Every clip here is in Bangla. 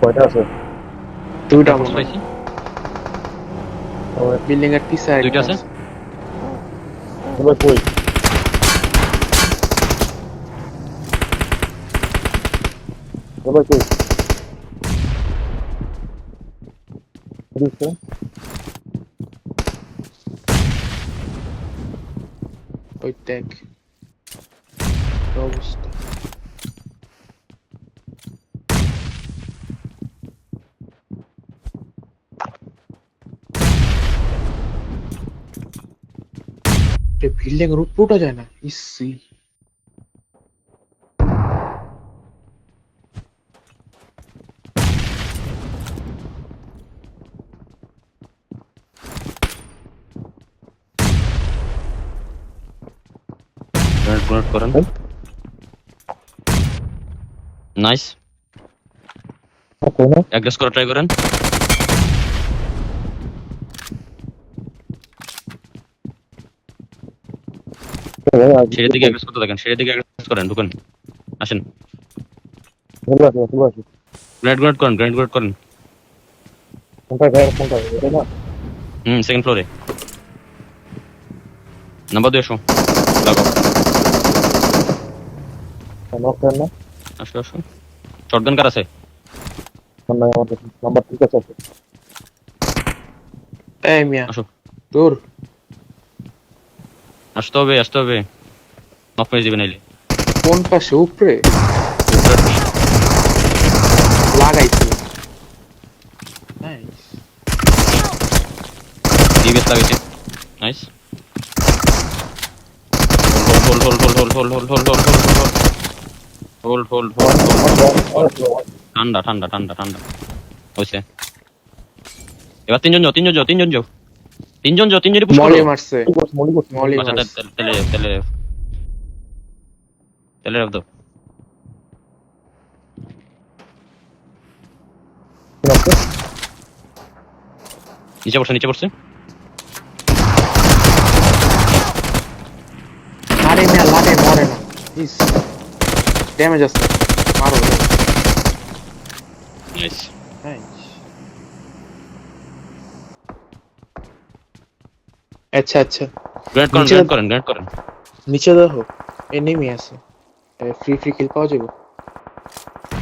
কয়টা আছে? দুইটা ফোর্স পাইছি। বিল্ডিং এর পিছে দুইটা আছে। তোমরা কই? তোমরা কই? বুঝছো? ওই ট্যাগ অবস্থা। বিল্ডিং এর উপরটা যায় না ইসি। গ্রেনেড করেন। নাইস। কই না? অ্যাগ্রেস করা ট্রাই করেন। সিঁড়ির দিকে অ্যাগ্রেস করতে থাকেন, সিঁড়ির দিকে অ্যাগ্রেস করেন, ঢুকেন, আসেন। গ্রেনেড করেন, গ্রেনেড করেন। কোনটা? এটা না? সেকেন্ড ফ্লোরে। নাম্বার 2 আসো, লাগাও। নক করেন না? আসো আসো। শটগান কার আছে? না আমাদের নাম্বার ঠিক আছে। এই মিয়া আসো, দূর। আসতে হবে, আসতে হবে। নক মেরে দিবেন এলে। কোন পাশে? উপরে লাগাইছি। নাইস। ডিবিএস লাগাইছে। Nice. Hold hold hold hold hold hold hold hold hold hold hold hold. ঠান্ডা ঠান্ডা ঠান্ডা ঠান্ডা হয়েছে। এবার তিনজন যাও, তিনজন যাও, তিনজন যাও, তিনজন যাও, তিনজনই পুশ করো। মলি মারছে। মলি আচ্ছা মারছে। তেলে তেলে তেলে রাখ দাও। নিচে পড়ছে, নিচে পড়ছে। আরে মিয়া লাগে মরে না। ইস ড্যামেজ আছে। মারো। নাইস। নাইস। আচ্ছা আচ্ছা গ্রেনেড করেন, নিচে গ্রেনেড করেন, গ্রেনেড করেন। নিচে দেখো এনিমি আছে। ফ্রি কিল পাওয়া যাবে।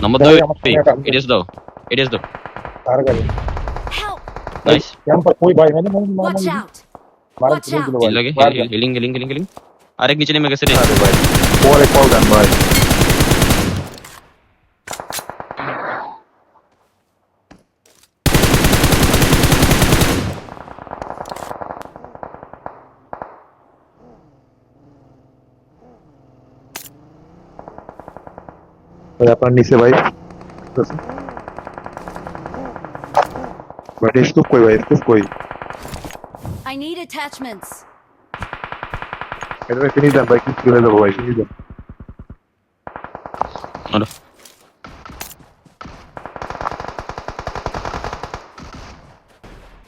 নম্বর দাও, এডিএস দাও, এডিএস দাও। আর গাড়ি Help! নাইস। ক্যাম্পার কই ভাই? মানে Watch out! মারা Watch কিনে out! দিল হিল ভাই। লাগে, হিলিং হিলিং হিলিং হিলিং। আরেক নিচে নেমে গেছে রে। আরে ভাই পরে কল দেন ভাই। ভাই আপনার নিচে ভাই। ভাই স্কুপ কই ভাই? স্কুপ কই? I need attachments. এটা কিনে দেন ভাই, কিছু হয়ে যাবো ভাই, কিনে দেন। আরে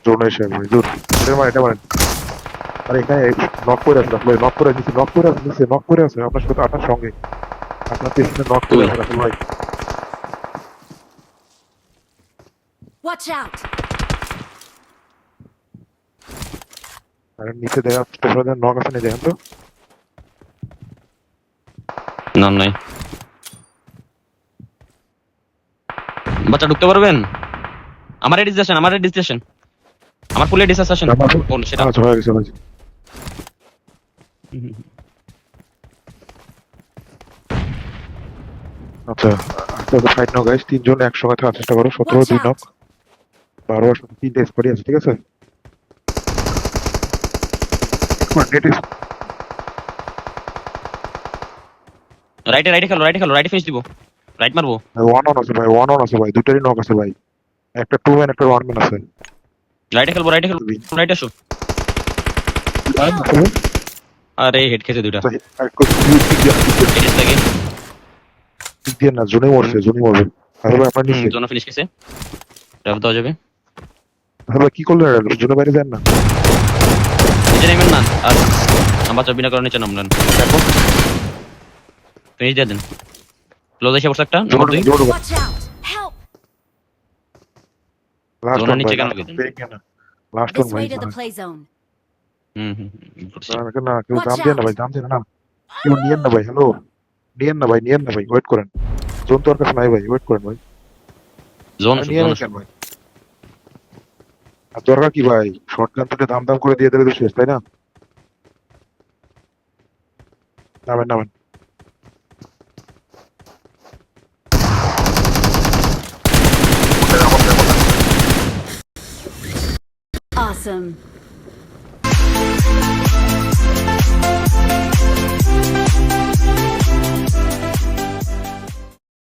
জোন এসে ভাই জোর। এটা মানে আরে এখানে নক করে আছে ভাই, নক করে দিচ্ছে, নক করে আছে নিচে, নক করে আছে আপনার সাথে আপনার সঙ্গে। আপনার পেছনে নক করে আছে রাসেল ভাই। Watch out! আরে নিচে দেখা স্টেশনে নক আছে না, দেখেন তো। নাম নাই। বাচ্চা ঢুকতে পারবেন? আমার এডিস আসেন, আমার এডিস আসেন, আমার ফুল এডিস আসেন। কোন সেটা? আচ্ছা হয়ে গেছে ভাই। আচ্ছা আচ্ছা ফাইট নাও গাইস, তিনজন একসঙ্গে থাকার চেষ্টা করো। 17 Watch 2 নক, out! 12 সাথে 3 স্কোয়াডই আছে, ঠিক আছে? রাইটে রাইটে খেলো, রাইটে খেলো, রাইটে ফেস দিব, রাইট মারবো। ওয়ান অন আছে ভাই, ওয়ান অন আছে ভাই, দুটারই নক আছে ভাই। একটা 2 ম্যান একটা 1 ম্যান আছে। রাইটে খেলবো, রাইটে খেলবো, রাইটে আসো। আরে হেড খেয়েছে দুইটা। এডিস লাগে। ঠিক দিয়ে না, জোনে মরছে, জোনে মরবে। আরে ভাই আপনার নিচে। জোন ফিনিশ গেছে, র্যাপ দেওয়া যাবে। আরে ভাই কি করলেন? জোনে বাইরে যান না। নিচে নেমেন না, আর নাম্বার 4 বিনা কারণে নিচে নামলেন। দেখো ফিনিশ দিয়ে দেন। ক্লোজ এসে বসে একটা নাম্বার 2। জোরে Watch out! Help! লাস্ট জোনের ওয়ান নিচে ভাই, কেন last গেছেন? one, পেয়ে গিয়ে না। লাস্ট ওয়ান This ভাই, way to the play zone. বুঝছি। না কেউ Watch জাম দিয়ে না out! ভাই, জাম দিয়ে না। কেউ নিয়েন না ভাই, হ্যালো, নিয়েন না ভাই, ওয়েট করেন। জোন তো আর কাছে নাই ভাই, ওয়েট করেন ভাই। জোন আরে আসুক, নিয়ে জোন নেন আসুক। কেন ভাই? আর দরকার কি ভাই, শর্টগান থেকে দাম দাম করে দিয়ে দিলে তো শেষ, তাই না? নামেন। Awesome.